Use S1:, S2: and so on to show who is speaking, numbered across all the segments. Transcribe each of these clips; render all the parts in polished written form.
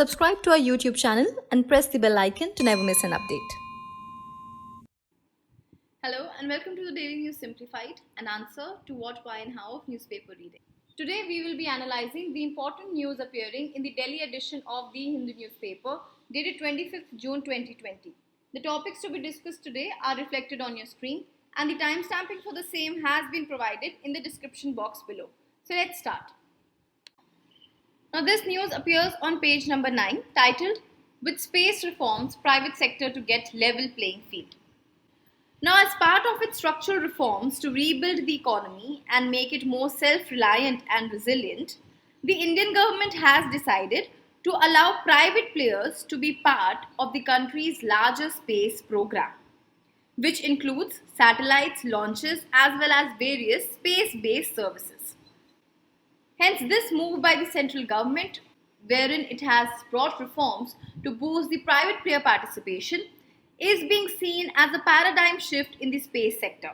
S1: Subscribe to our YouTube channel and press the bell icon to never miss an update.
S2: Hello and welcome to the Daily News Simplified, an answer to what, why and how of newspaper reading. Today we will be analyzing the important news appearing in the Delhi edition of the Hindu newspaper dated 25th June 2020. The topics to be discussed today are reflected on your screen and the timestamping for the same has been provided in the description box below. So let's start. Now this news appears on page number 9 titled With Space Reforms, Private Sector to Get Level Playing Field. Now, as part of its structural reforms to rebuild the economy and make it more self-reliant and resilient, the Indian government has decided to allow private players to be part of the country's larger space program, which includes satellites, launches, as well as various space-based services. Hence, this move by the central government, wherein it has brought reforms to boost the private player participation, is being seen as a paradigm shift in the space sector.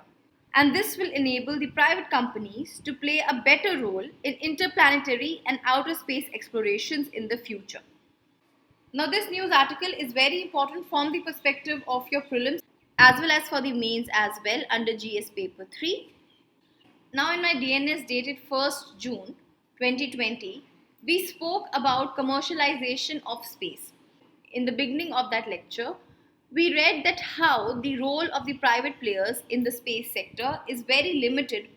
S2: And this will enable the private companies to play a better role in interplanetary and outer space explorations in the future. Now, this news article is very important from the perspective of your prelims as well as for the mains as well under GS paper 3. Now, in my DNS dated 1st June 2020, we spoke about commercialization of space. In the beginning of that lecture, we read that how the role of the private players in the space sector is very limited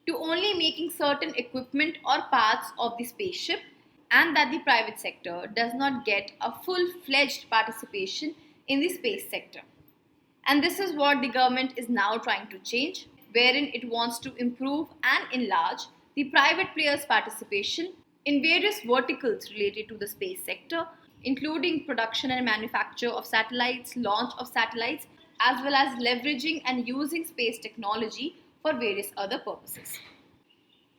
S2: to only making certain equipment or parts of the spaceship, and that the private sector does not get a full-fledged participation in the space sector. And this is what the government is now trying to change, wherein it wants to improve and enlarge the private players' participation in various verticals related to the space sector, including production and manufacture of satellites, launch of satellites, as well as leveraging and using space technology for various other purposes.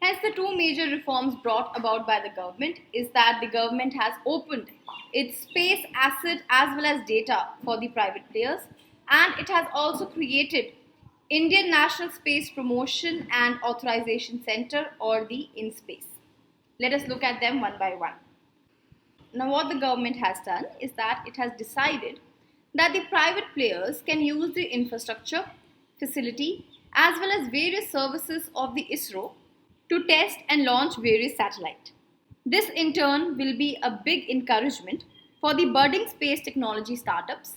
S2: Hence, the two major reforms brought about by the government is that the government has opened its space asset as well as data for the private players, and it has also created Indian National Space Promotion and Authorization Center, or the INSPACE. Let us look at them one by one. Now, what the government has done is that it has decided that the private players can use the infrastructure, facility, as well as various services of the ISRO to test and launch various satellites. This in turn will be a big encouragement for the budding space technology startups,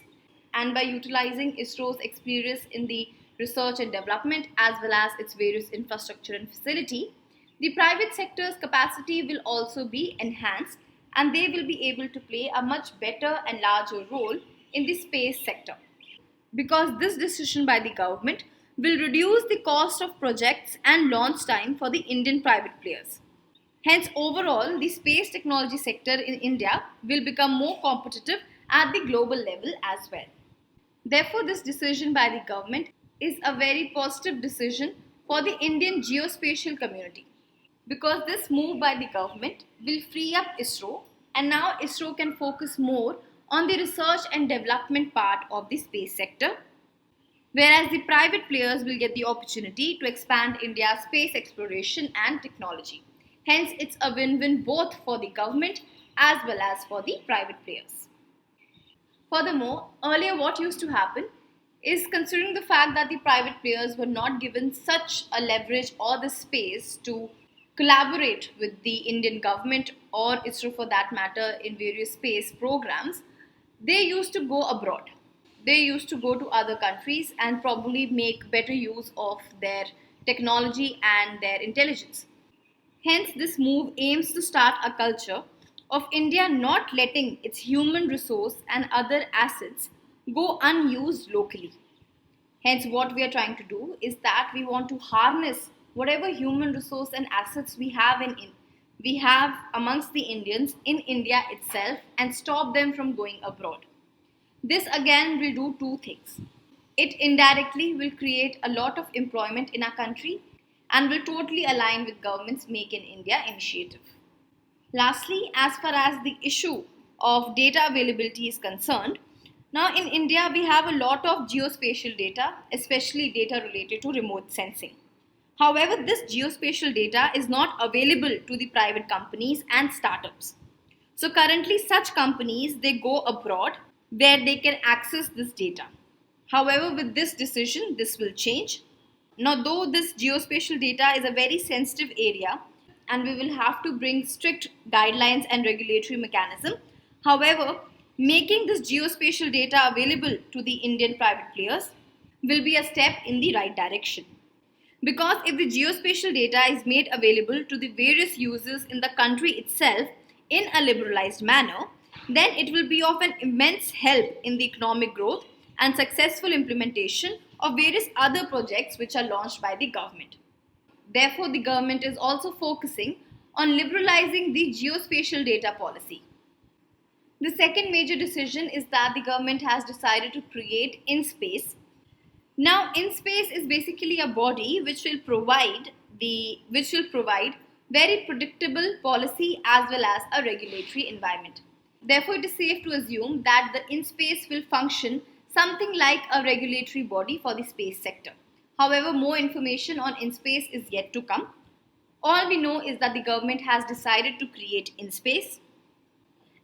S2: and by utilizing ISRO's experience in the research and development as well as its various infrastructure and facility, the private sector's capacity will also be enhanced and they will be able to play a much better and larger role in the space sector. Because this decision by the government will reduce the cost of projects and launch time for the Indian private players. Hence, overall, the space technology sector in India will become more competitive at the global level as well. Therefore, this decision by the government is a very positive decision for the Indian geospatial community, because this move by the government will free up ISRO, and now ISRO can focus more on the research and development part of the space sector, whereas the private players will get the opportunity to expand India's space exploration and technology. Hence, it's a win-win both for the government as well as for the private players. Furthermore, earlier what used to happen is, considering the fact that the private players were not given such a leverage or the space to collaborate with the Indian government or ISRO for that matter in various space programs, they used to go abroad. They used to go to other countries and probably make better use of their technology and their intelligence. Hence, this move aims to start a culture of India not letting its human resource and other assets go unused locally. Hence, what we are trying to do is that we want to harness whatever human resource and assets we have amongst the Indians in India itself and stop them from going abroad. This again will do two things. It indirectly will create a lot of employment in our country and will totally align with government's Make in India initiative. Lastly, as far as the issue of data availability is concerned, now in India we have a lot of geospatial data, especially data related to remote sensing. However, this geospatial data is not available to the private companies and startups. So currently such companies, they go abroad where they can access this data. However, with this decision, this will change. Now, though this geospatial data is a very sensitive area and we will have to bring strict guidelines and regulatory mechanism, however, making this geospatial data available to the Indian private players will be a step in the right direction. Because if the geospatial data is made available to the various users in the country itself in a liberalized manner, then it will be of an immense help in the economic growth and successful implementation of various other projects which are launched by the government. Therefore, the government is also focusing on liberalizing the geospatial data policy. The second major decision is that the government has decided to create InSpace. Now, InSpace is basically a body which will provide very predictable policy as well as a regulatory environment. Therefore, it is safe to assume that the InSpace will function something like a regulatory body for the space sector. However, more information on InSpace is yet to come. All we know is that the government has decided to create InSpace,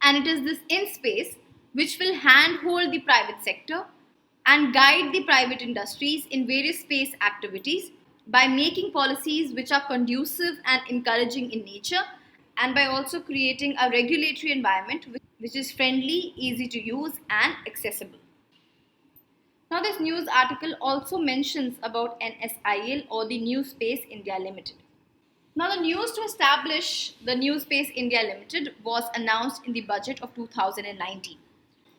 S2: and it is this InSpace which will handhold the private sector and guide the private industries in various space activities by making policies which are conducive and encouraging in nature, and by also creating a regulatory environment which is friendly, easy to use and accessible. Now, this news article also mentions about NSIL, or the New Space India Limited. Now, the news to establish the New Space India Limited was announced in the budget of 2019.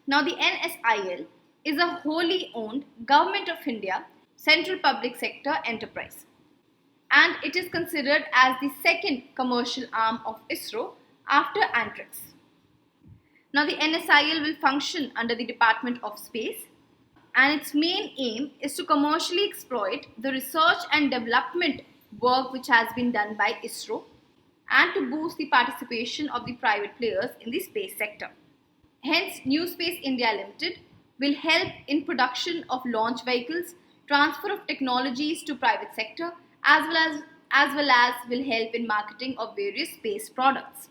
S2: Now, the NSIL is a wholly owned Government of India central public sector enterprise, and it is considered as the second commercial arm of ISRO after Antrix. Now, the NSIL will function under the Department of Space, and its main aim is to commercially exploit the research and development work which has been done by ISRO and to boost the participation of the private players in the space sector. Hence, New Space India Limited will help in production of launch vehicles, transfer of technologies to private sector, as well as will help in marketing of various space products.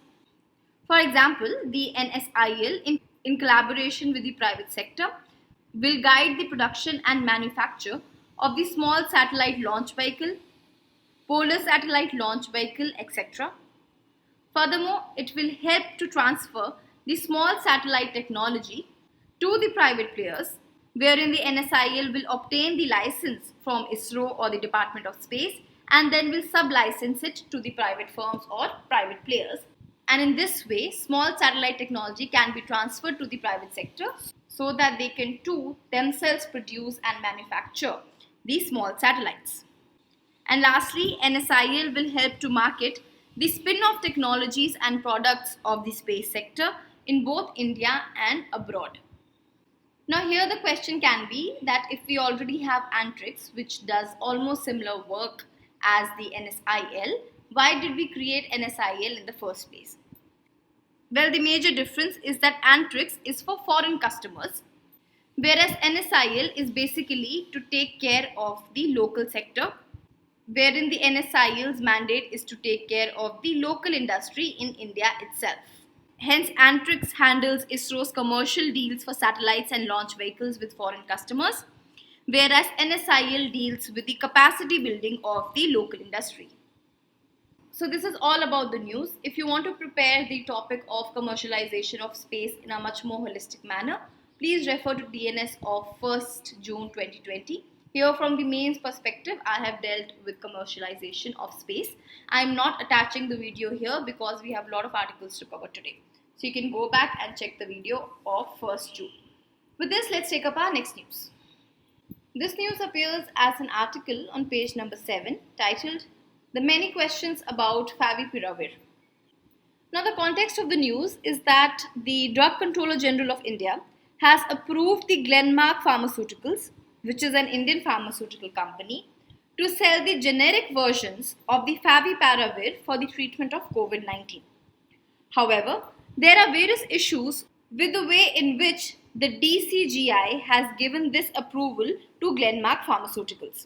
S2: For example, the NSIL, in collaboration with the private sector, will guide the production and manufacture of the small satellite launch vehicle, polar satellite launch vehicle, etc. Furthermore, it will help to transfer the small satellite technology to the private players, wherein the NSIL will obtain the license from ISRO or the Department of Space and then will sub-license it to the private firms or private players. And in this way, small satellite technology can be transferred to the private sector so that they can too themselves produce and manufacture these small satellites. And lastly, NSIL will help to market the spin-off technologies and products of the space sector in both India and abroad. Now, here the question can be that if we already have Antrix, which does almost similar work as the NSIL, why did we create NSIL in the first place? Well, the major difference is that Antrix is for foreign customers, whereas NSIL is basically to take care of the local sector, wherein the NSIL's mandate is to take care of the local industry in India itself. Hence, Antrix handles ISRO's commercial deals for satellites and launch vehicles with foreign customers, whereas NSIL deals with the capacity building of the local industry. So this is all about the news. If you want to prepare the topic of commercialization of space in a much more holistic manner, please refer to DNS of 1st June 2020. Here, from the mains perspective, I have dealt with commercialization of space. I am not attaching the video here because we have a lot of articles to cover today. So you can go back and check the video of 1st June. With this, let's take up our next news. This news appears as an article on page number 7 titled "The Many Questions About Favipiravir." Now, the context of the news is that the Drug Controller General of India has approved the Glenmark Pharmaceuticals, which is an Indian pharmaceutical company, to sell the generic versions of the Favipiravir for the treatment of COVID-19. However, there are various issues with the way in which the DCGI has given this approval to Glenmark Pharmaceuticals,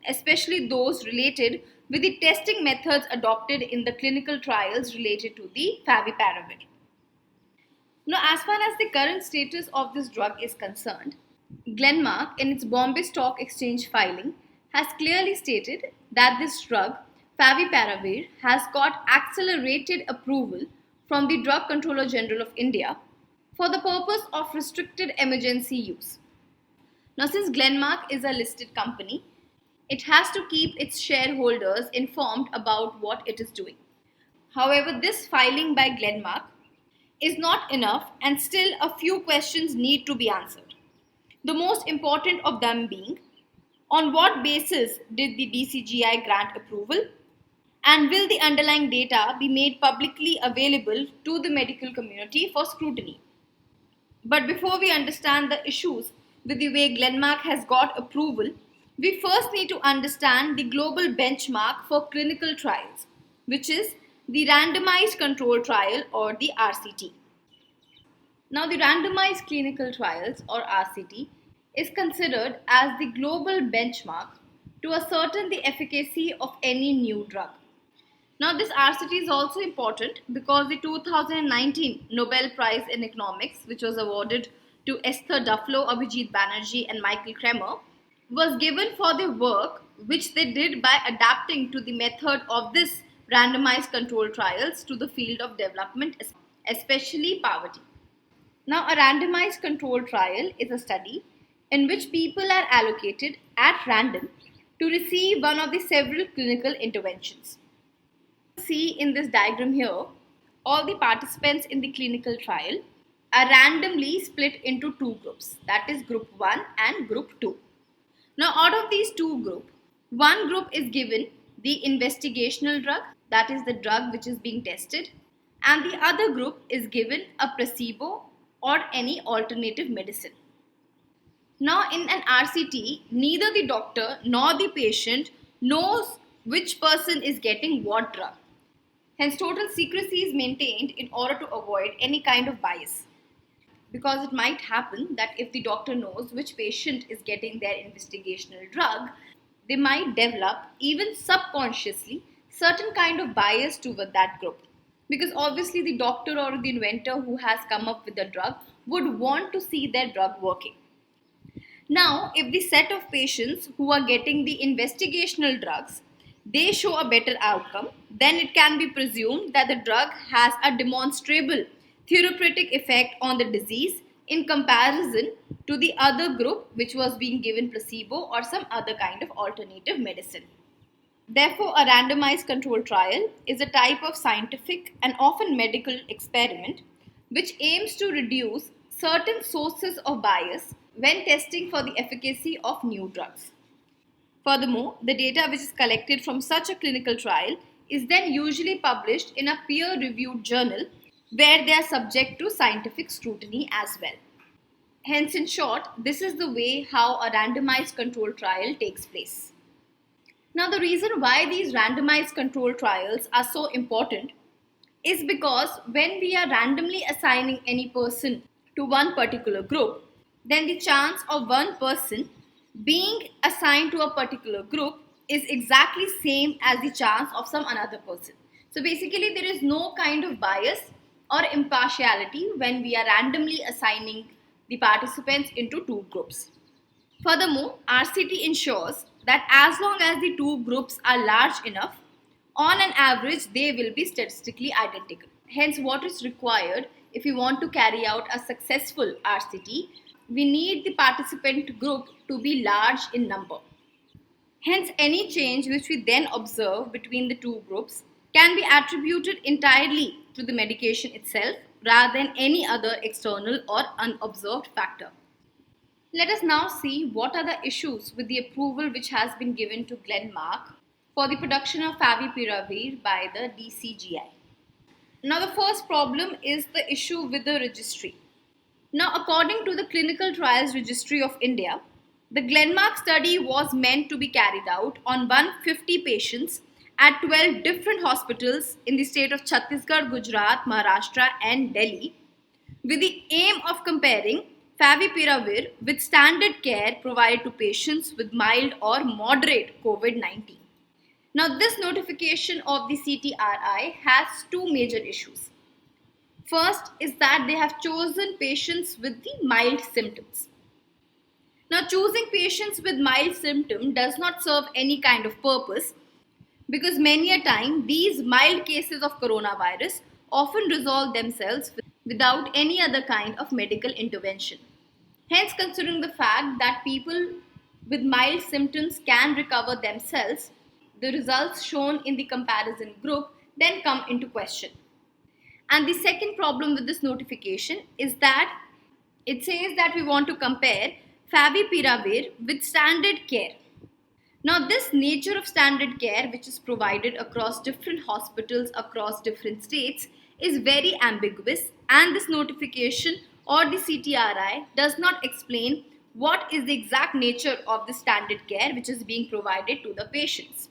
S2: especially those related with the testing methods adopted in the clinical trials related to the Favipiravir. Now, as far as the current status of this drug is concerned, Glenmark, in its Bombay Stock Exchange filing, has clearly stated that this drug, Favipiravir, has got accelerated approval from the Drug Controller General of India for the purpose of restricted emergency use. Now, since Glenmark is a listed company, it has to keep its shareholders informed about what it is doing. However, this filing by Glenmark is not enough, and still a few questions need to be answered. The most important of them being, on what basis did the DCGI grant approval, and will the underlying data be made publicly available to the medical community for scrutiny? But before we understand the issues with the way Glenmark has got approval, we first need to understand the global benchmark for clinical trials, which is the randomized control trial, or the RCT. Now, the randomized clinical trials, or RCT, is considered as the global benchmark to ascertain the efficacy of any new drug. Now, this RCT is also important because the 2019 Nobel Prize in Economics, which was awarded to Esther Duflo, Abhijit Banerjee, and Michael Kremer, was given for their work which they did by adapting to the method of this randomized controlled trials to the field of development, especially poverty. Now, a randomized controlled trial is a study in which people are allocated at random to receive one of the several clinical interventions. See in this diagram here, all the participants in the clinical trial are randomly split into two groups, that is group 1 and group 2. Now, out of these two groups, one group is given the investigational drug, that is the drug which is being tested, and the other group is given a placebo or any alternative medicine. Now, in an RCT, neither the doctor nor the patient knows which person is getting what drug. Hence, total secrecy is maintained in order to avoid any kind of bias. Because it might happen that if the doctor knows which patient is getting their investigational drug, they might develop, even subconsciously, certain kind of bias toward that group. Because obviously the doctor or the inventor who has come up with the drug would want to see their drug working. Now, if the set of patients who are getting the investigational drugs, they show a better outcome, then it can be presumed that the drug has a demonstrable therapeutic effect on the disease in comparison to the other group which was being given placebo or some other kind of alternative medicine. Therefore, a randomized controlled trial is a type of scientific and often medical experiment which aims to reduce certain sources of bias when testing for the efficacy of new drugs. Furthermore, the data which is collected from such a clinical trial is then usually published in a peer-reviewed journal where they are subject to scientific scrutiny as well. Hence, in short, this is the way how a randomized controlled trial takes place. Now, the reason why these randomized controlled trials are so important is because when we are randomly assigning any person to one particular group, then the chance of one person being assigned to a particular group is exactly same as the chance of some another person. So basically, there is no kind of bias or impartiality when we are randomly assigning the participants into two groups. Furthermore, RCT ensures that as long as the two groups are large enough, on an average they will be statistically identical. Hence, what is required if we want to carry out a successful RCT, we need the participant group to be large in number. Hence, any change which we then observe between the two groups can be attributed entirely to the medication itself rather than any other external or unobserved factor. Let us now see what are the issues with the approval which has been given to Glenmark for the production of Favipiravir by the DCGI. Now, the first problem is the issue with the registry. Now, according to the Clinical Trials Registry of India, the Glenmark study was meant to be carried out on 150 patients at 12 different hospitals in the state of Chhattisgarh, Gujarat, Maharashtra and Delhi, with the aim of comparing Favipiravir with standard care provided to patients with mild or moderate COVID-19. Now, this notification of the CTRI has two major issues. First is that they have chosen patients with the mild symptoms. Now, choosing patients with mild symptom does not serve any kind of purpose because many a time these mild cases of coronavirus often resolve themselves without any other kind of medical intervention. Hence, considering the fact that people with mild symptoms can recover themselves, the results shown in the comparison group then come into question. And the second problem with this notification is that it says that we want to compare favipiravir with standard care. Now, this nature of standard care, which is provided across different hospitals across different states, is very ambiguous, and this notification or the CTRI does not explain what is the exact nature of the standard care which is being provided to the patients.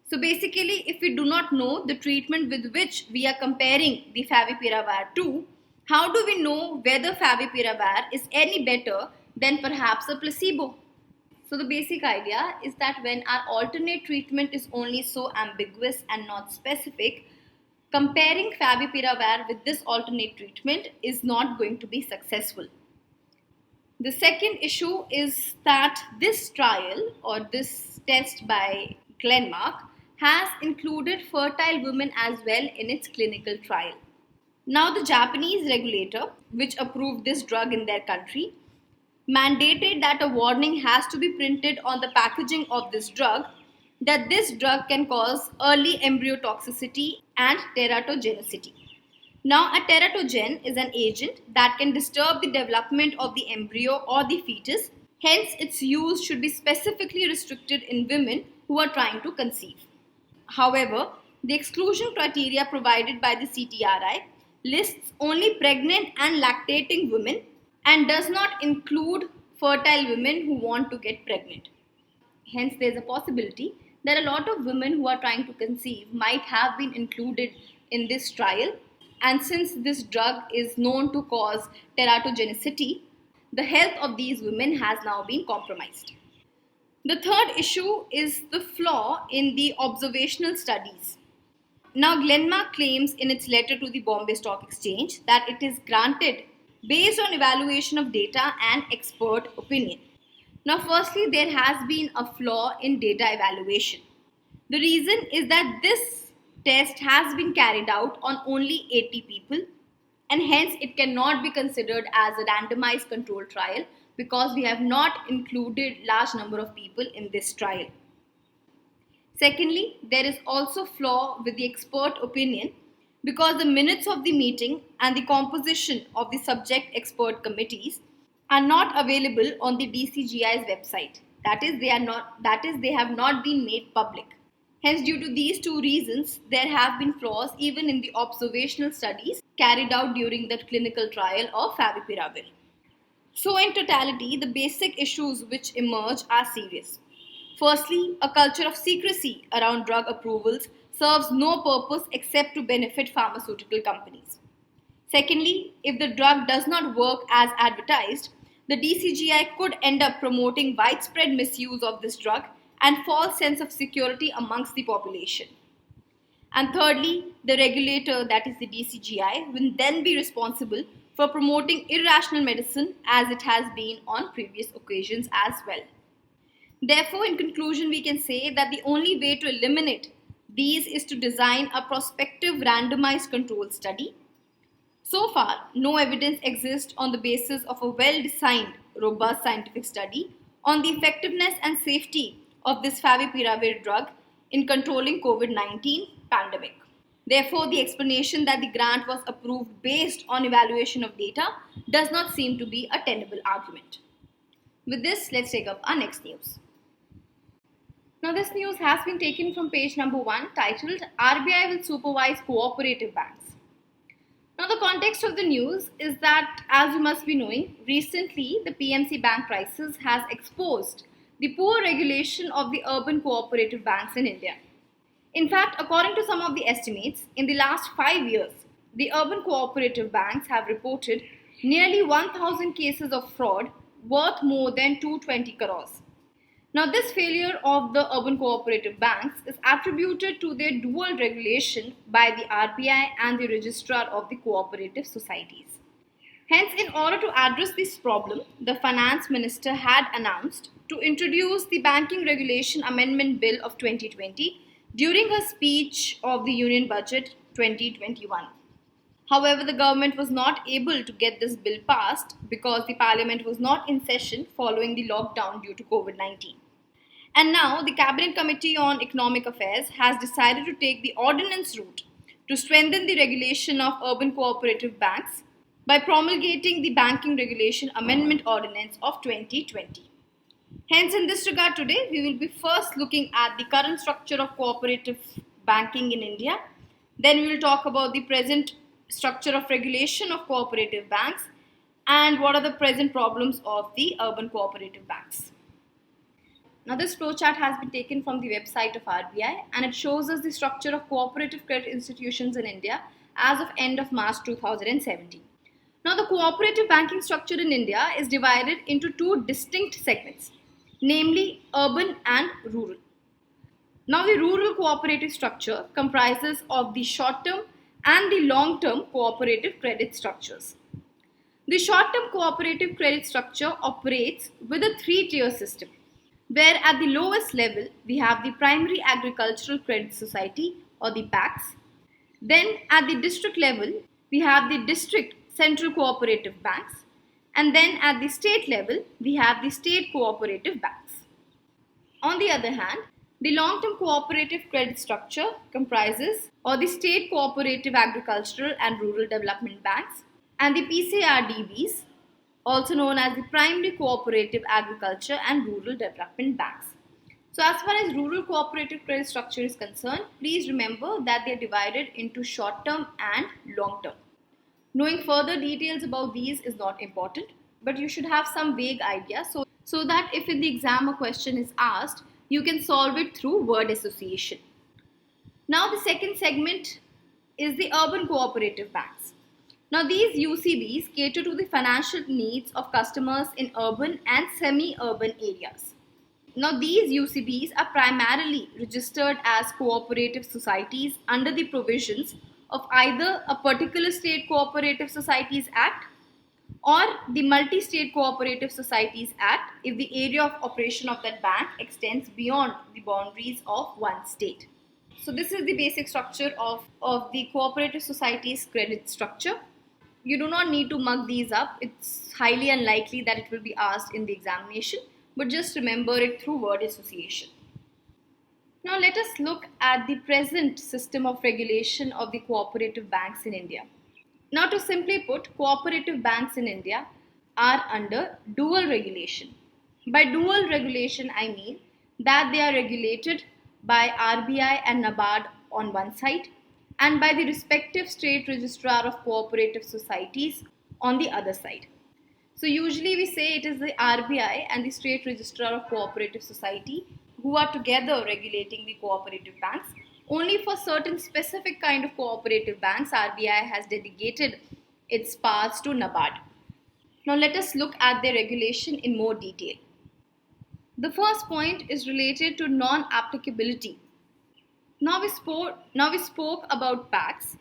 S2: So basically, if we do not know the treatment with which we are comparing the favipiravir to, how do we know whether favipiravir is any better than perhaps a placebo? So the basic idea is that when our alternate treatment is only so ambiguous and not specific, comparing favipiravir with this alternate treatment is not going to be successful. The second issue is that this trial or this test by Glenmark has included fertile women as well in its clinical trial. Now, the Japanese regulator, which approved this drug in their country, mandated that a warning has to be printed on the packaging of this drug that this drug can cause early embryotoxicity and teratogenicity. Now, a teratogen is an agent that can disturb the development of the embryo or the fetus. Hence, its use should be specifically restricted in women who are trying to conceive. However, the exclusion criteria provided by the CTRI lists only pregnant and lactating women and does not include fertile women who want to get pregnant. Hence, there is a possibility that a lot of women who are trying to conceive might have been included in this trial. And since this drug is known to cause teratogenicity, the health of these women has now been compromised. The third issue is the flaw in the observational studies. Now, Glenmark claims in its letter to the Bombay Stock Exchange that it is granted based on evaluation of data and expert opinion. Now, firstly, there has been a flaw in data evaluation. The reason is that this test has been carried out on only 80 people, and hence it cannot be considered as a randomized control trial because we have not included large number of people in this trial. Secondly, there is also flaw with the expert opinion because the minutes of the meeting and the composition of the subject expert committees are not available on the DCGI's website. That is, they have not been made public. Hence, due to these two reasons, there have been flaws even in the observational studies carried out during the clinical trial of favipiravir. So, in totality, the basic issues which emerge are serious. Firstly, a culture of secrecy around drug approvals serves no purpose except to benefit pharmaceutical companies. Secondly, if the drug does not work as advertised, the DCGI could end up promoting widespread misuse of this drug and false sense of security amongst the population. And thirdly, the regulator, that is the DCGI, will then be responsible for promoting irrational medicine as it has been on previous occasions as well. Therefore, in conclusion, we can say that the only way to eliminate these is to design a prospective randomized control study. So far, no evidence exists on the basis of a well-designed, robust scientific study on the effectiveness and safety of this favipiravir drug in controlling COVID-19 pandemic. Therefore, the explanation that the grant was approved based on evaluation of data does not seem to be a tenable argument. With this, let's take up our next news. Now, this news has been taken from page number 1 titled RBI will supervise cooperative banks. Now, the context of the news is that, as you must be knowing, recently the PMC bank crisis has exposed the poor regulation of the urban cooperative banks in India. In fact, according to some of the estimates, in the last 5 years, the urban cooperative banks have reported nearly 1,000 cases of fraud worth more than 220 crores. Now, this failure of the urban cooperative banks is attributed to their dual regulation by the RBI and the Registrar of the Cooperative Societies. Hence, in order to address this problem, the Finance Minister had announced to introduce the Banking Regulation Amendment Bill of 2020 during her speech of the Union Budget 2021. However, the government was not able to get this bill passed because the parliament was not in session following the lockdown due to COVID 19. And now, the Cabinet Committee on Economic Affairs has decided to take the ordinance route to strengthen the regulation of urban cooperative banks by promulgating the Banking Regulation Amendment Ordinance of 2020. Hence, in this regard, today we will be first looking at the current structure of cooperative banking in India. Then we will talk about the present structure of regulation of cooperative banks and what are the present problems of the urban cooperative banks. Now, this flowchart has been taken from the website of RBI and it shows us the structure of cooperative credit institutions in India as of end of March 2017. Now, the cooperative banking structure in India is divided into two distinct segments, namely urban and rural. Now, the rural cooperative structure comprises of the short-term and the long-term cooperative credit structures. The short-term cooperative credit structure operates with a three-tier system, where at the lowest level we have the Primary Agricultural Credit Society or the PACS. Then at the district level we have the District Central Cooperative Banks, and then at the state level we have the State Cooperative Banks. On the other hand, the long-term cooperative credit structure comprises or the State Cooperative Agricultural and Rural Development Banks and the PCRDBs, also known as the Primary Cooperative Agriculture and Rural Development Banks. So as far as rural cooperative credit structure is concerned, please remember that they are divided into short-term and long-term. Knowing further details about these is not important, but you should have some vague idea so that if in the exam a question is asked, you can solve it through word association. Now the second segment is the urban cooperative banks. Now these UCBs cater to the financial needs of customers in urban and semi-urban areas. Now these UCBs are primarily registered as cooperative societies under the provisions of either a particular State Cooperative Societies Act or the Multi-State Cooperative Societies Act if the area of operation of that bank extends beyond the boundaries of one state. So this is the basic structure of the cooperative society's credit structure. You do not need to mug these up. It's highly unlikely that it will be asked in the examination, but just remember it through word association. Now let us look at the present system of regulation of the cooperative banks in India. Now, to simply put, cooperative banks in India are under dual regulation. By dual regulation, I mean that they are regulated by RBI and NABARD on one side and by the respective State Registrar of Cooperative Societies on the other side. So, usually we say it is the RBI and the State Registrar of Cooperative Society who are together regulating the cooperative banks. Only for certain specific kind of cooperative banks, RBI has delegated its powers to NABARD. Now let us look at their regulation in more detail. The first point is related to non-applicability. Now we spoke about PACS,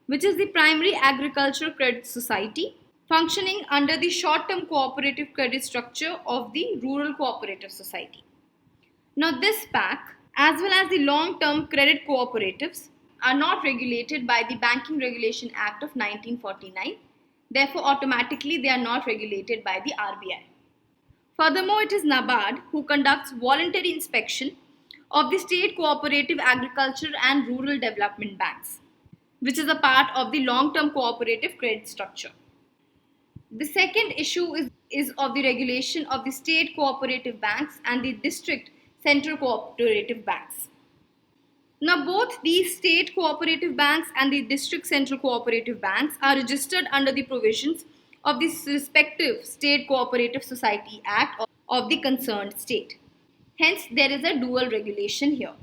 S2: which is the Primary Agricultural Credit Society, functioning under the short-term cooperative credit structure of the Rural Cooperative Society. Now this PAC as well as the long-term credit cooperatives are not regulated by the Banking Regulation Act of 1949. Therefore, automatically they are not regulated by the RBI. Furthermore, it is NABARD who conducts voluntary inspection of the State Cooperative Agriculture and Rural Development Banks, which is a part of the long-term cooperative credit structure. The second issue is of the regulation of the State Cooperative Banks and the District Central Cooperative Banks. Now, both these State Cooperative Banks and the District Central Cooperative Banks are registered under the provisions of the respective State Cooperative Society Act of the concerned state. Hence, there is a dual regulation here.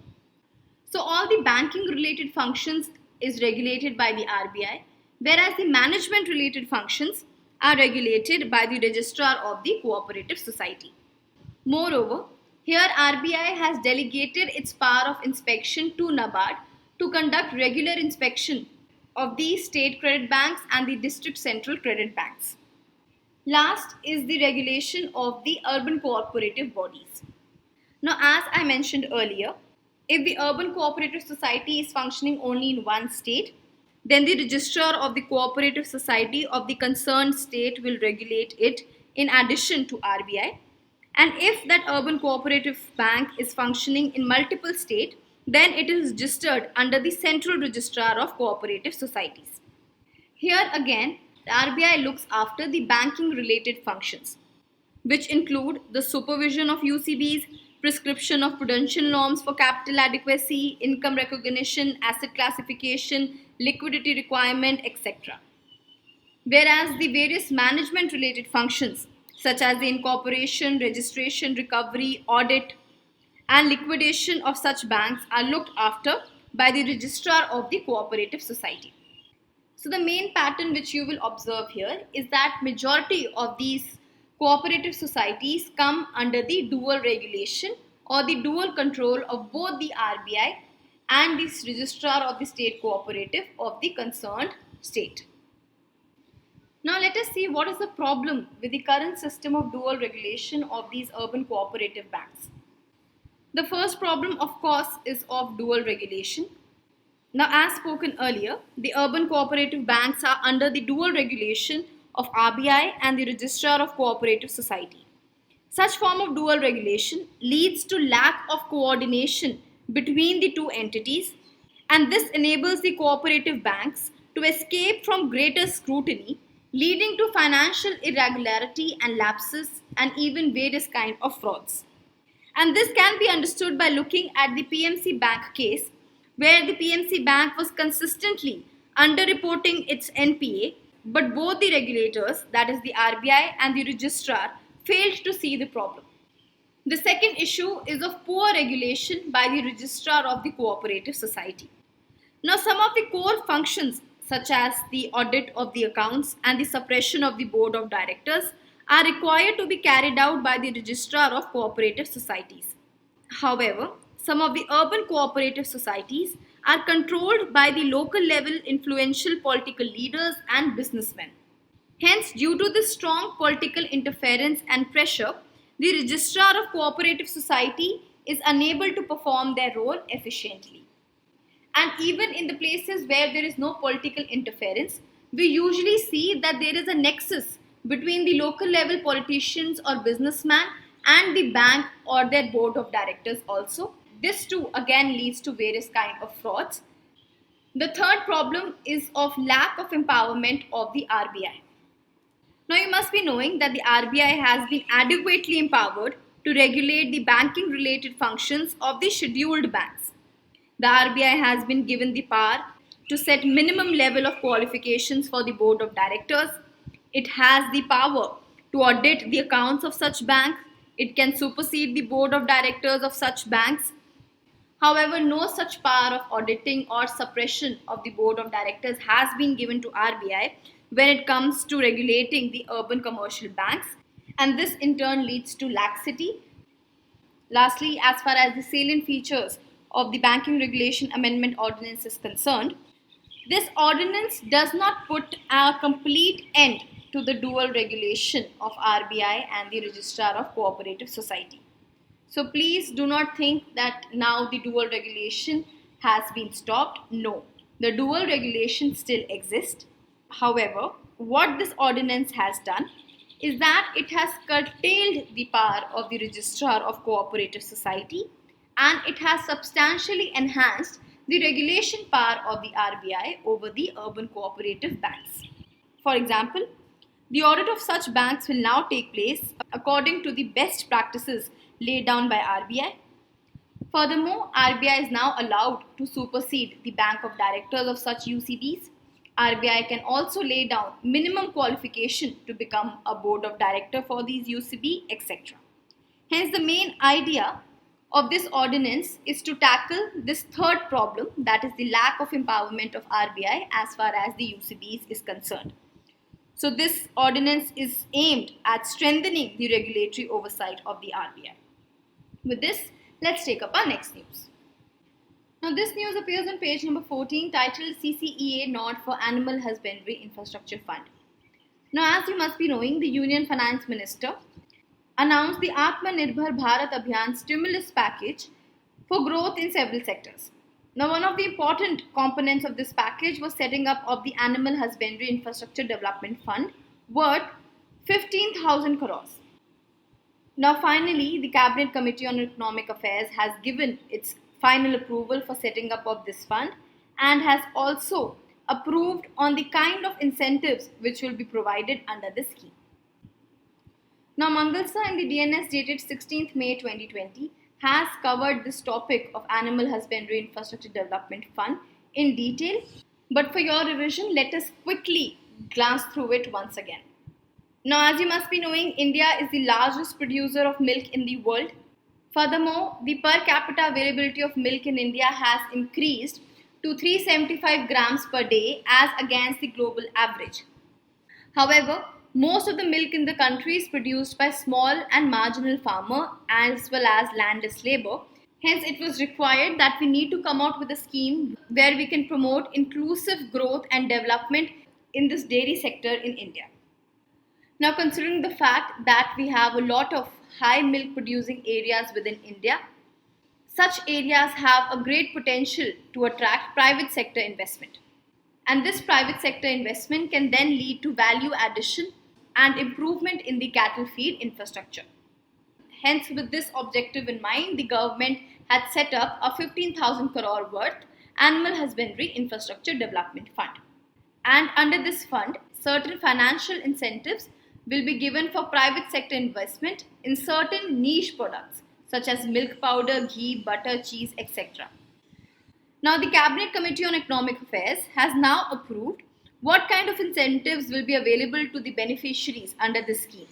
S2: So, all the banking related functions is regulated by the RBI, whereas the management related functions are regulated by the Registrar of the Cooperative Society. Moreover, Here, RBI has delegated its power of inspection to NABARD to conduct regular inspection of the state credit banks and the district central credit banks. Last is the regulation of the urban cooperative bodies. Now, as I mentioned earlier, if the urban cooperative society is functioning only in one state, then the registrar of the cooperative society of the concerned state will regulate it in addition to RBI. And if that urban cooperative bank is functioning in multiple states, then it is registered under the central registrar of cooperative societies. Here again, the RBI looks after the banking related functions, which include the supervision of UCBs, prescription of prudential norms for capital adequacy, income recognition, asset classification, liquidity requirement, etc. Whereas the various management related functions such as the incorporation, registration, recovery, audit, and liquidation of such banks are looked after by the registrar of the cooperative society. So the main pattern which you will observe here is that majority of these cooperative societies come under the dual regulation or the dual control of both the RBI and the registrar of the state cooperative of the concerned state. Now let us see what is the problem with the current system of dual regulation of these urban cooperative banks. The first problem, of course, is of dual regulation. Now, as spoken earlier, the urban cooperative banks are under the dual regulation of RBI and the registrar of cooperative society. Such form of dual regulation leads to lack of coordination between the two entities, and this enables the cooperative banks to escape from greater scrutiny, leading to financial irregularity and lapses and even various kinds of frauds. And this can be understood by looking at the PMC Bank case, where the PMC Bank was consistently underreporting its NPA, but both the regulators, that is the RBI and the registrar, failed to see the problem. The second issue is of poor regulation by the registrar of the cooperative society. Now, some of the core functions such as the audit of the accounts and the suppression of the board of directors are required to be carried out by the registrar of cooperative societies. However, some of the urban cooperative societies are controlled by the local level influential political leaders and businessmen. Hence, due to this strong political interference and pressure, the registrar of cooperative society is unable to perform their role efficiently. And even in the places where there is no political interference, we usually see that there is a nexus between the local level politicians or businessmen and the bank or their board of directors also. This too again leads to various kinds of frauds. The third problem is of lack of empowerment of the RBI. Now you must be knowing that the RBI has been adequately empowered to regulate the banking related functions of the scheduled banks. The RBI has been given the power to set minimum level of qualifications for the board of directors. It has the power to audit the accounts of such banks. It can supersede the board of directors of such banks. However, no such power of auditing or suppression of the board of directors has been given to RBI when it comes to regulating the urban commercial banks, and this in turn leads to laxity. Lastly, as far as the salient features of the Banking Regulation Amendment Ordinance is concerned, this ordinance does not put a complete end to the dual regulation of RBI and the Registrar of Cooperative Society. So please do not think that now the dual regulation has been stopped. No, the dual regulation still exists. However, what this ordinance has done is that it has curtailed the power of the Registrar of Cooperative Society, and it has substantially enhanced the regulation power of the RBI over the urban cooperative banks. For example, the audit of such banks will now take place according to the best practices laid down by RBI. Furthermore, RBI is now allowed to supersede the bank of directors of such UCBs. RBI can also lay down minimum qualification to become a board of director for these UCB, etc. Hence, the main idea of this ordinance is to tackle this third problem, that is the lack of empowerment of RBI as far as the UCBs is concerned. So this ordinance is aimed at strengthening the regulatory oversight of the RBI. With this, let's take up our next news. Now, this news appears on page number 14, titled CCEA Nod for Animal Husbandry Infrastructure Fund. Now, as you must be knowing, the Union Finance Minister announced the Atmanirbhar Bharat Abhiyan stimulus package for growth in several sectors. Now, one of the important components of this package was setting up of the Animal Husbandry Infrastructure Development Fund worth 15,000 crores. Now, finally, the Cabinet Committee on Economic Affairs has given its final approval for setting up of this fund and has also approved on the kind of incentives which will be provided under the scheme. Now, Mangalsa in the DNS dated 16th May 2020 has covered this topic of Animal Husbandry Infrastructure Development Fund in detail, but for your revision, let us quickly glance through it once again. Now, as you must be knowing, India is the largest producer of milk in the world. Furthermore, the per capita availability of milk in India has increased to 375 grams per day as against the global average. However, most of the milk in the country is produced by small and marginal farmer as well as landless labor. Hence, it was required that we need to come out with a scheme where we can promote inclusive growth and development in this dairy sector in India. Now, considering the fact that we have a lot of high milk producing areas within India, such areas have a great potential to attract private sector investment. And this private sector investment can then lead to value addition and improvement in the cattle feed infrastructure. Hence, with this objective in mind, the government had set up a 15,000 crore worth Animal Husbandry Infrastructure Development Fund. And under this fund, certain financial incentives will be given for private sector investment in certain niche products such as milk powder, ghee, butter, cheese, etc. Now, the Cabinet Committee on Economic Affairs has now approved what kind of incentives will be available to the beneficiaries under this scheme.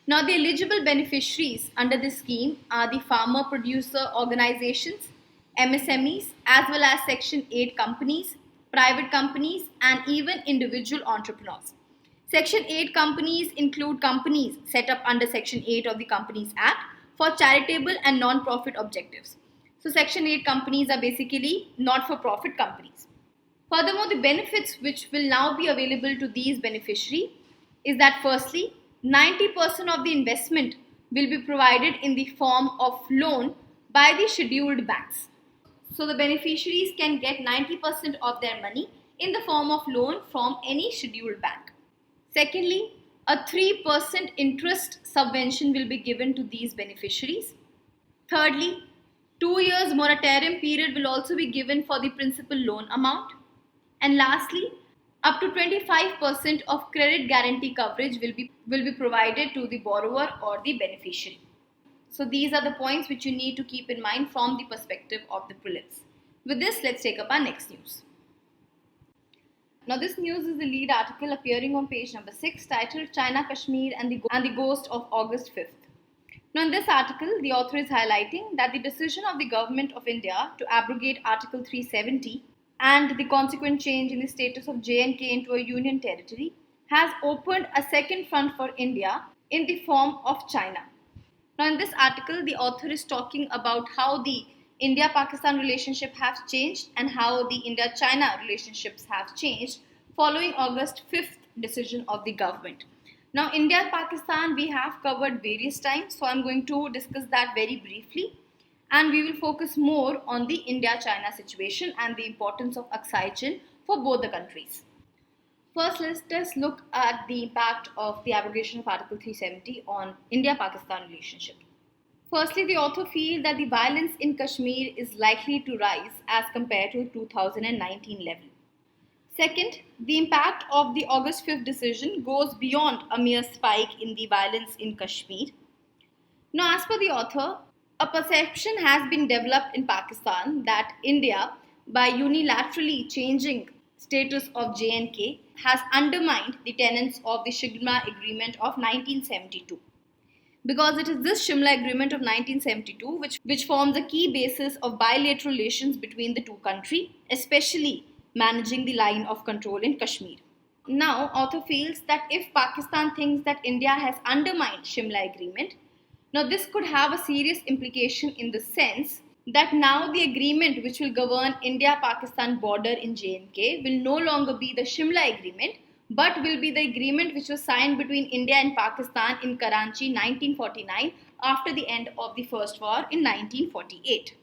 S2: Now, the eligible beneficiaries under this scheme are the farmer producer organizations, MSMEs, as well as Section 8 companies, private companies, and even individual entrepreneurs. Section 8 companies include companies set up under Section 8 of the Companies Act for charitable and non-profit objectives. So, Section 8 companies are basically not-for-profit companies. Furthermore, the benefits which will now be available to these beneficiaries is that firstly, 90% of the investment will be provided in the form of loan by the scheduled banks. So, the beneficiaries can get 90% of their money in the form of loan from any scheduled bank. Secondly, a 3% interest subvention will be given to these beneficiaries. Thirdly, 2 years moratorium period will also be given for the principal loan amount. And lastly, up to 25% of credit guarantee coverage will be provided to the borrower or the beneficiary. So these are the points which you need to keep in mind from the perspective of the prelims. With this, let's take up our next news. Now, this news is the lead article appearing on page number 6, titled China, Kashmir and the Ghost of August 5th. Now, in this article, the author is highlighting that the decision of the Government of India to abrogate Article 370 and the consequent change in the status of J&K into a union territory has opened a second front for India in the form of China. Now, in this article, the author is talking about how the India-Pakistan relationship has changed and how the India-China relationships have changed following August 5th decision of the government. Now, India-Pakistan we have covered various times, so I'm going to discuss that very briefly, and we will focus more on the India-China situation and the importance of Aksai Chin for both the countries. First, let's look at the impact of the abrogation of Article 370 on India-Pakistan relationship. Firstly, the author feels that the violence in Kashmir is likely to rise as compared to 2019 level. Second, the impact of the August 5th decision goes beyond a mere spike in the violence in Kashmir. Now, as per the author, a perception has been developed in Pakistan that India, by unilaterally changing status of J&K, has undermined the tenets of the Shimla Agreement of 1972. Because it is this Shimla Agreement of 1972 which forms a key basis of bilateral relations between the two countries, especially managing the line of control in Kashmir. Now, author feels that if Pakistan thinks that India has undermined Shimla Agreement, Now, this could have a serious implication in the sense that now the agreement which will govern India-Pakistan border in J&K will no longer be the Shimla Agreement, but will be the agreement which was signed between India and Pakistan in Karachi 1949 after the end of the First War in 1948.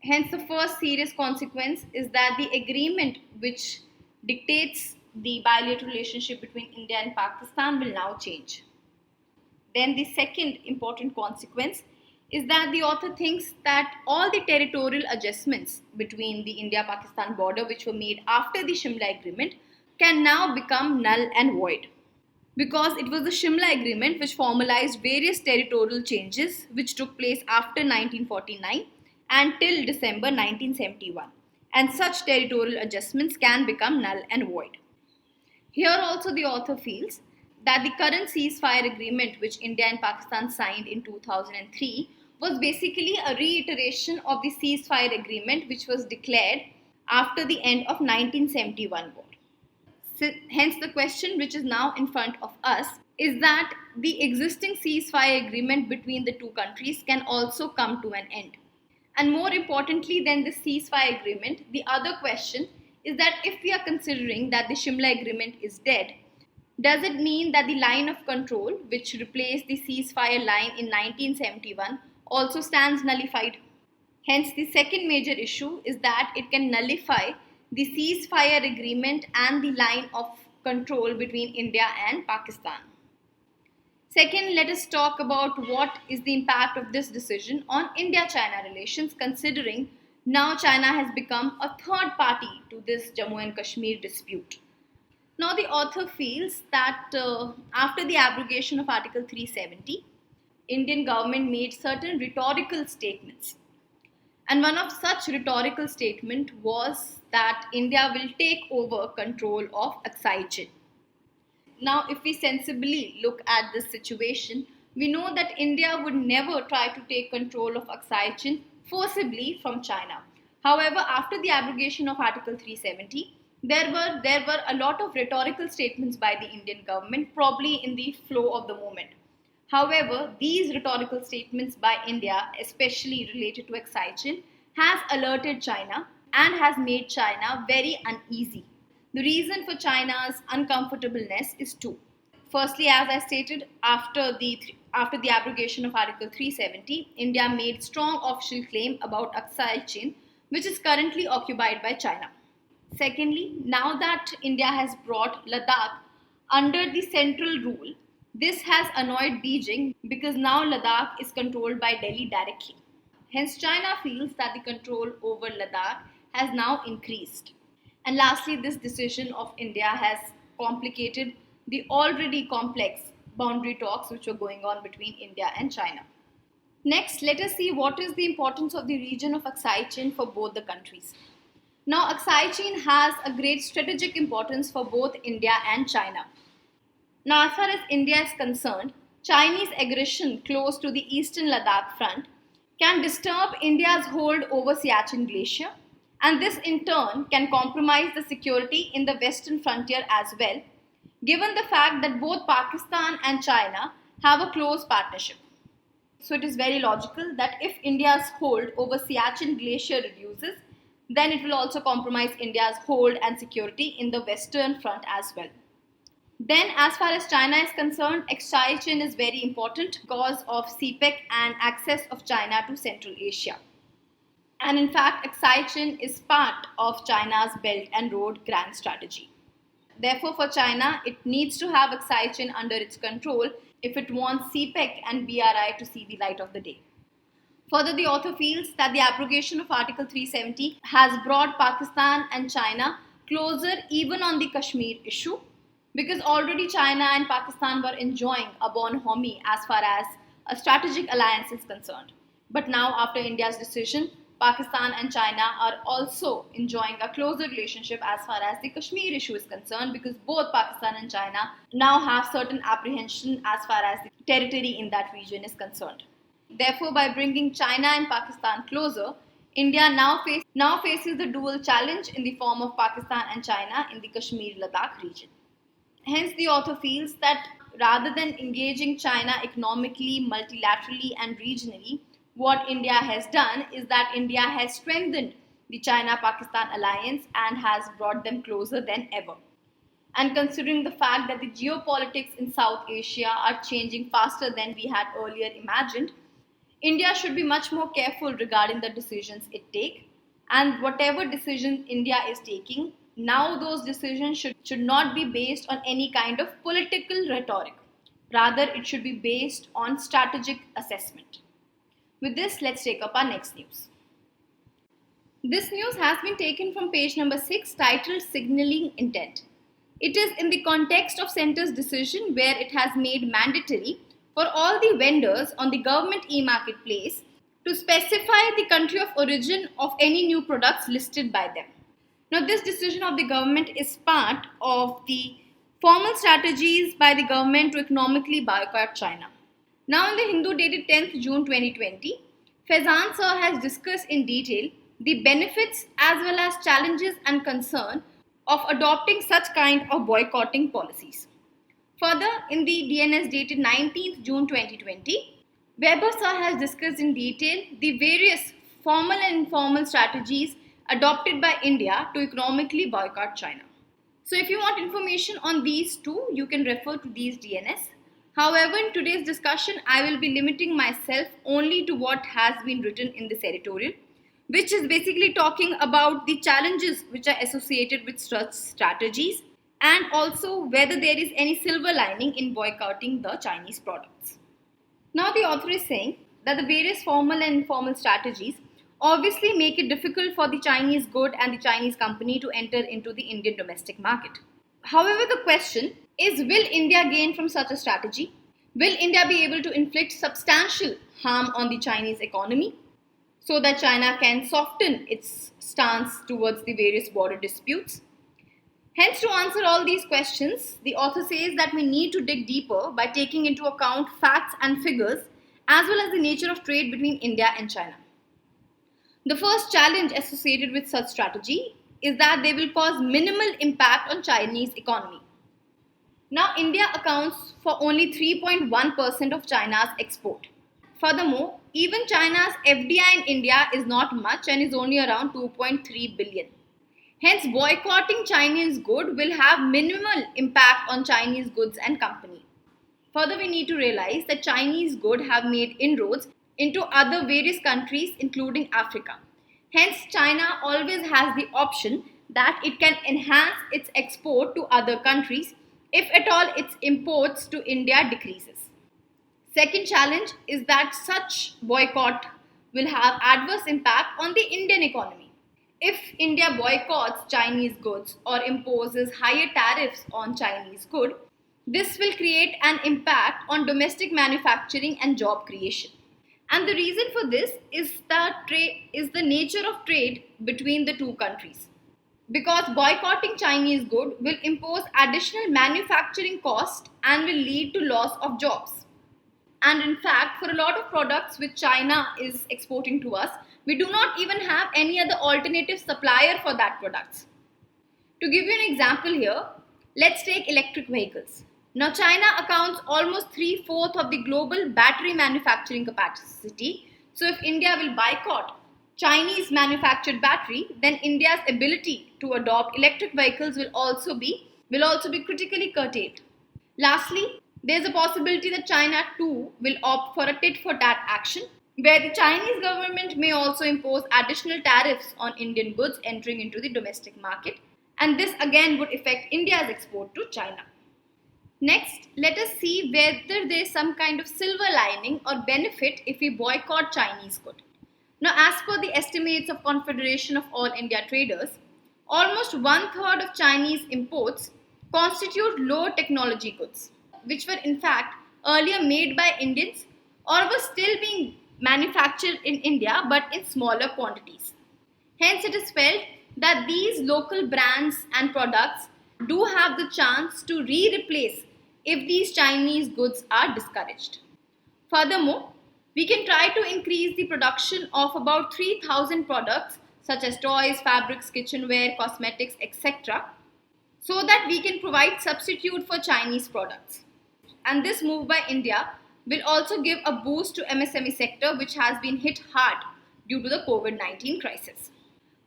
S2: Hence, the first serious consequence is that the agreement which dictates the bilateral relationship between India and Pakistan will now change. Then the second important consequence is that the author thinks that all the territorial adjustments between the India-Pakistan border which were made after the Shimla Agreement can now become null and void. Because it was the Shimla Agreement which formalized various territorial changes which took place after 1949 until December 1971. And such territorial adjustments can become null and void. Here also the author feels that the current ceasefire agreement which India and Pakistan signed in 2003 was basically a reiteration of the ceasefire agreement which was declared after the end of 1971 war. Hence the question which is now in front of us is that the existing ceasefire agreement between the two countries can also come to an end. And more importantly than the ceasefire agreement, the other question is that if we are considering that the Shimla Agreement is dead, does it mean that the line of control, which replaced the ceasefire line in 1971, also stands nullified? Hence, the second major issue is that it can nullify the ceasefire agreement and the line of control between India and Pakistan. Second, let us talk about what is the impact of this decision on India-China relations, considering now China has become a third party to this Jammu and Kashmir dispute. Now, the author feels that after the abrogation of Article 370, Indian government made certain rhetorical statements. And one of such rhetorical statement was that India will take over control of Aksai Chin. Now, if we sensibly look at this situation, we know that India would never try to take control of Aksai Chin forcibly from China. However, after the abrogation of Article 370, there were a lot of rhetorical statements by the Indian government, probably in the flow of the moment. However, these rhetorical statements by India, especially related to Aksai Chin, has alerted China and has made China very uneasy. The reason for China's uncomfortableness is two. Firstly, as I stated, after the abrogation of Article 370, India made strong official claim about Aksai Chin, which is currently occupied by China. Secondly, now that India has brought Ladakh under the central rule, this has annoyed Beijing because now Ladakh is controlled by Delhi directly. Hence, China feels that the control over Ladakh has now increased. And lastly, this decision of India has complicated the already complex boundary talks which were going on between India and China. Next, let us see what is the importance of the region of Aksai Chin for both the countries. Now, Aksai Chin has a great strategic importance for both India and China. Now, as far as India is concerned, Chinese aggression close to the eastern Ladakh front can disturb India's hold over Siachen Glacier, and this in turn can compromise the security in the western frontier as well, given the fact that both Pakistan and China have a close partnership. So it is very logical that if India's hold over Siachen Glacier reduces, then it will also compromise India's hold and security in the western front as well. Then, as far as China is concerned, Aksai Chin is very important because of CPEC and access of China to Central Asia. And in fact, Aksai Chin is part of China's Belt and Road Grand Strategy. Therefore, for China, it needs to have Aksai Chin under its control if it wants CPEC and BRI to see the light of the day. Further, the author feels that the abrogation of Article 370 has brought Pakistan and China closer even on the Kashmir issue, because already China and Pakistan were enjoying a bonhomie as far as a strategic alliance is concerned. But now, after India's decision, Pakistan and China are also enjoying a closer relationship as far as the Kashmir issue is concerned, because both Pakistan and China now have certain apprehension as far as the territory in that region is concerned. Therefore, by bringing China and Pakistan closer, India now faces the dual challenge in the form of Pakistan and China in the Kashmir-Ladakh region. Hence, the author feels that rather than engaging China economically, multilaterally, and regionally, what India has done is that India has strengthened the China-Pakistan alliance and has brought them closer than ever. And considering the fact that the geopolitics in South Asia are changing faster than we had earlier imagined, India should be much more careful regarding the decisions it takes. And whatever decisions India is taking, now those decisions should not be based on any kind of political rhetoric. Rather, it should be based on strategic assessment. With this, let's take up our next news. This news has been taken from page number 6, titled Signaling Intent. It is in the context of Centre's decision where it has made mandatory for all the vendors on the government e-marketplace to specify the country of origin of any new products listed by them. Now, this decision of the government is part of the formal strategies by the government to economically boycott China. Now, in the Hindu dated 10th June 2020, Faizan sir has discussed in detail the benefits as well as challenges and concern of adopting such kind of boycotting policies. Further, in the DNS dated 19th June 2020, Weber sir has discussed in detail the various formal and informal strategies adopted by India to economically boycott China. So if you want information on these two, you can refer to these DNS. However, in today's discussion, I will be limiting myself only to what has been written in this editorial, which is basically talking about the challenges which are associated with such strategies and also whether there is any silver lining in boycotting the Chinese products. Now, the author is saying that the various formal and informal strategies obviously make it difficult for the Chinese good and the Chinese company to enter into the Indian domestic market. However, the question is, will India gain from such a strategy? Will India be able to inflict substantial harm on the Chinese economy so that China can soften its stance towards the various border disputes? Hence, to answer all these questions, the author says that we need to dig deeper by taking into account facts and figures as well as the nature of trade between India and China. The first challenge associated with such strategy is that they will cause minimal impact on Chinese economy. Now, India accounts for only 3.1% of China's export. Furthermore, even China's FDI in India is not much and is only around 2.3 billion. Hence, boycotting Chinese goods will have minimal impact on Chinese goods and company. Further, we need to realize that Chinese goods have made inroads into other various countries including Africa. Hence, China always has the option that it can enhance its export to other countries if at all its imports to India decreases. Second challenge is that such boycott will have adverse impact on the Indian economy. If India boycotts Chinese goods or imposes higher tariffs on Chinese goods, this will create an impact on domestic manufacturing and job creation. And the reason for this is the nature of trade between the two countries. Because boycotting Chinese goods will impose additional manufacturing costs and will lead to loss of jobs. And in fact, for a lot of products which China is exporting to us, we do not even have any other alternative supplier for that products. To give you an example here, let's take electric vehicles. Now, China accounts almost 3/4 of the global battery manufacturing capacity. So if India will boycott Chinese manufactured battery, then India's ability to adopt electric vehicles will also be critically curtailed. Lastly, there is a possibility that China too will opt for a tit-for-tat action, where the Chinese government may also impose additional tariffs on Indian goods entering into the domestic market, and this again would affect India's export to China. Next, let us see whether there is some kind of silver lining or benefit if we boycott Chinese goods. Now, as per the estimates of Confederation of All India Traders, almost 1/3 of Chinese imports constitute low technology goods, which were in fact earlier made by Indians or were still being manufactured in India but in smaller quantities. Hence, it is felt that these local brands and products do have the chance to replace if these Chinese goods are discouraged. Furthermore, we can try to increase the production of about 3,000 products such as toys, fabrics, kitchenware, cosmetics, etc., so that we can provide substitute for Chinese products. and this move by India will also give a boost to MSME sector, which has been hit hard due to the COVID-19 crisis.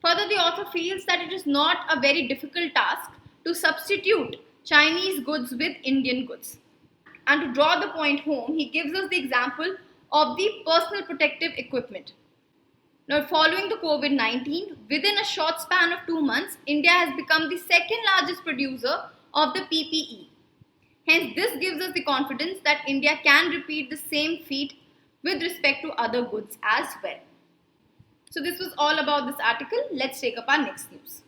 S2: Further, the author feels that it is not a very difficult task to substitute Chinese goods with Indian goods. And to draw the point home, he gives us the example of the personal protective equipment. Now, following the COVID-19, within a short span of 2 months, India has become the second largest producer of the PPE. Hence, this gives us the confidence that India can repeat the same feat with respect to other goods as well. So this was all about this article. Let's take up our next news.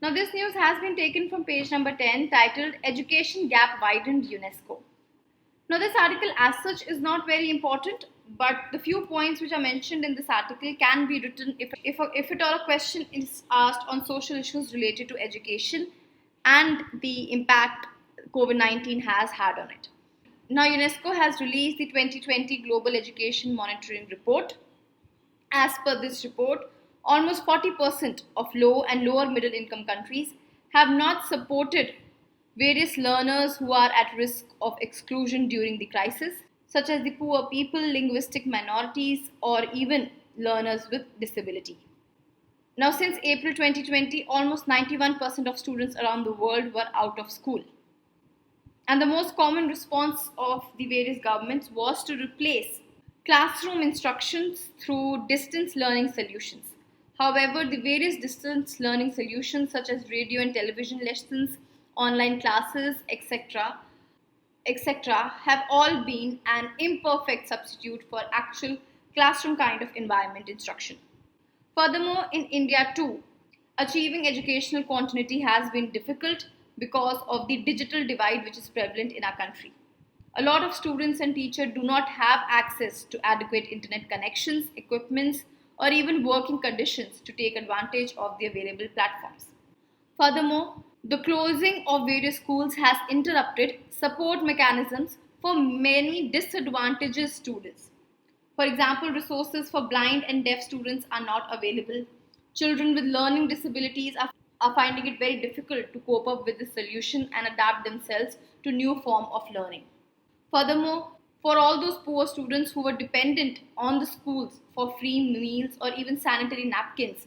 S2: Now, this news has been taken from page number 10, titled Education Gap Widened UNESCO. Now, this article as such is not very important, but the few points which are mentioned in this article can be written if at all a question is asked on social issues related to education and the impact COVID-19 has had on it. Now, UNESCO has released the 2020 Global Education Monitoring Report. As per this report, almost 40% of low and lower middle income countries have not supported various learners who are at risk of exclusion during the crisis, such as the poor people, linguistic minorities, or even learners with disability. Now, since April 2020, almost 91% of students around the world were out of school. And the most common response of the various governments was to replace classroom instructions through distance learning solutions. However, the various distance learning solutions such as radio and television lessons, online classes, etc., have all been an imperfect substitute for actual classroom kind of environment instruction. Furthermore, in India too, achieving educational continuity has been difficult because of the digital divide which is prevalent in our country. A lot of students and teachers do not have access to adequate internet connections, equipments, or even working conditions to take advantage of the available platforms. Furthermore, the closing of various schools has interrupted support mechanisms for many disadvantaged students. For example, resources for blind and deaf students are not available. Children with learning disabilities are finding it very difficult to cope up with the solution and adapt themselves to new form of learning. Furthermore, for all those poor students who were dependent on the schools for free meals or even sanitary napkins,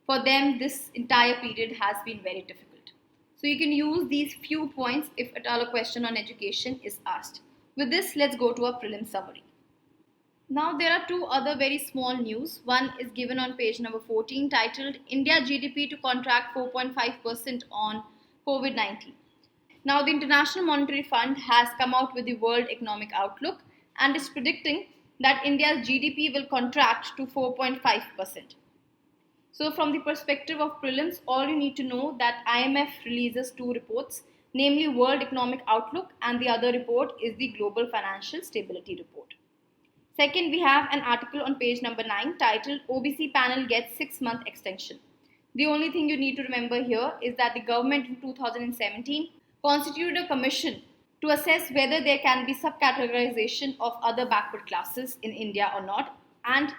S2: for them this entire period has been very difficult. So you can use these few points if at all a question on education is asked. With this, let's go to a prelim summary. Now there are two other very small news. One is given on page number 14, titled India GDP to contract 4.5% on COVID-19. Now, the International Monetary Fund has come out with the World Economic Outlook and is predicting that India's GDP will contract to 4.5%. So, from the perspective of prelims, all you need to know that IMF releases two reports, namely World Economic Outlook, and the other report is the Global Financial Stability Report. Second, we have an article on page number 9 titled OBC Panel Gets 6-Month Extension. The only thing you need to remember here is that the government in 2017 constituted a commission to assess whether there can be subcategorization of other backward classes in India or not, and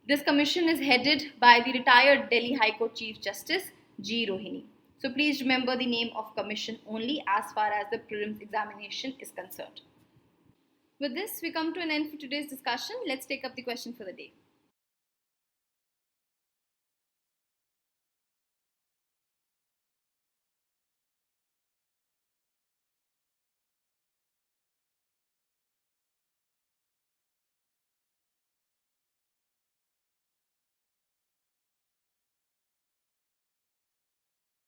S2: this commission is headed by the retired Delhi High Court Chief Justice G. Rohini. So please remember the name of commission only as far as the prelims examination is concerned. With this, we come to an end for today's discussion. Let's take up the question for the day.